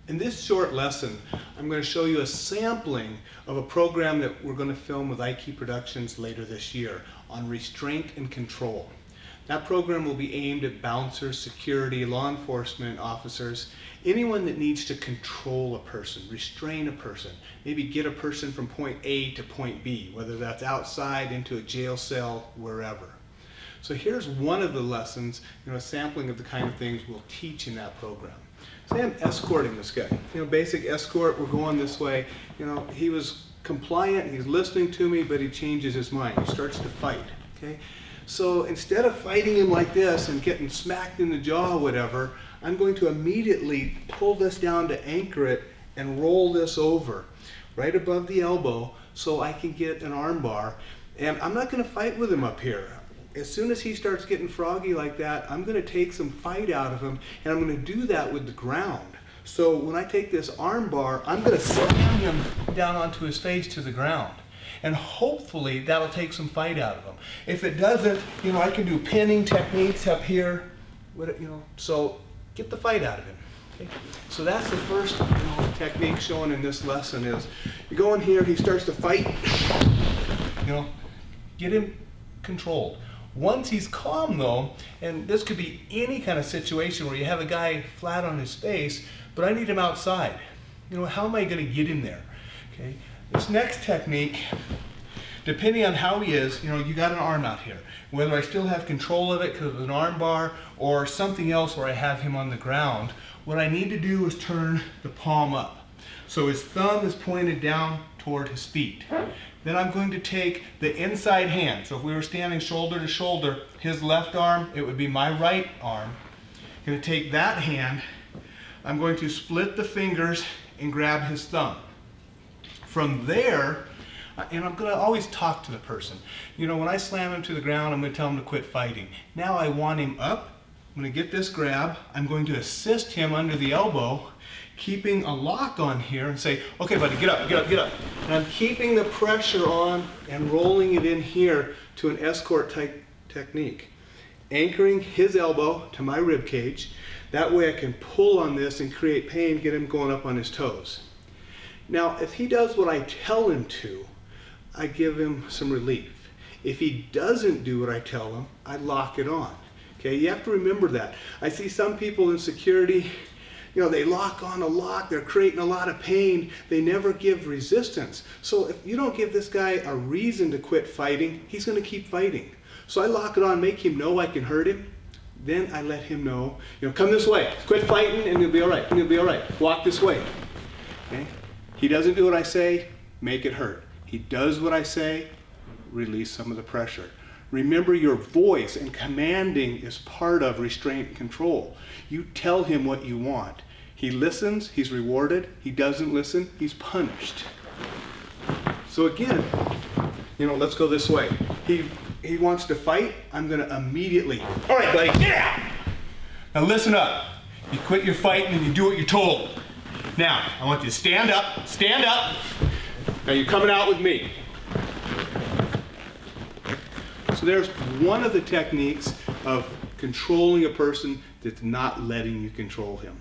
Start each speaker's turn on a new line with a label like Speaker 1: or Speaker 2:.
Speaker 1: In this short lesson, I'm going to show you a sampling of a program that we're going to film with IKEY Productions later this year on restraint and control. That program will be aimed at bouncers, security, law enforcement officers, anyone that needs to control a person, restrain a person, maybe get a person from point A to point B, whether that's outside, into a jail cell, wherever. So here's one of the lessons, a sampling of the kind of things we'll teach in that program. Say I'm escorting this guy, basic escort, we're going this way. He was compliant, he's listening to me, but he changes his mind. He starts to fight, okay? So instead of fighting him like this and getting smacked in the jaw or whatever, I'm going to immediately pull this down to anchor it and roll this over right above the elbow so I can get an arm bar. And I'm not going to fight with him up here. As soon as he starts getting froggy like that, I'm going to take some fight out of him, and I'm going to do that with the ground. So when I take this arm bar, I'm going to slam him down onto his face to the ground. And hopefully that'll take some fight out of him. If it doesn't, I can do pinning techniques up here, so get the fight out of him. Okay? So that's the first technique shown in this lesson is, you go in here, he starts to fight, get him controlled. Once he's calm though, and this could be any kind of situation where you have a guy flat on his face, but I need him outside. How am I going to get him there? Okay. This next technique, depending on how he is, you got an arm out here. Whether I still have control of it because of an arm bar or something else where I have him on the ground, what I need to do is turn the palm up. So his thumb is pointed down toward his feet. Then I'm going to take the inside hand. So if we were standing shoulder to shoulder, his left arm, it would be my right arm. I'm going to take that hand, I'm going to split the fingers and grab his thumb. From there, and I'm going to always talk to the person. When I slam him to the ground, I'm going to tell him to quit fighting. Now I want him up. I'm going to get this grab. I'm going to assist him under the elbow, keeping a lock on here and say, okay buddy, get up, get up, get up. And I'm keeping the pressure on and rolling it in here to an escort type technique. Anchoring his elbow to my rib cage. That way I can pull on this and create pain, get him going up on his toes. Now, if he does what I tell him to, I give him some relief. If he doesn't do what I tell him, I lock it on. Okay, you have to remember that. I see some people in security, they lock on a lock, they're creating a lot of pain, they never give resistance. So if you don't give this guy a reason to quit fighting, he's going to keep fighting. So I lock it on, make him know I can hurt him. Then I let him know, come this way, quit fighting and you'll be all right, and you'll be all right. Walk this way. Okay? He doesn't do what I say, make it hurt. He does what I say, release some of the pressure. Remember, your voice and commanding is part of restraint and control. You tell him what you want. He listens, he's rewarded. He doesn't listen, he's punished. So again, let's go this way. He wants to fight, I'm going to immediately, all right buddy, get out! Now listen up. You quit your fighting and you do what you're told. Now, I want you to stand up, stand up. Now you're coming out with me. So there's one of the techniques of controlling a person that's not letting you control him.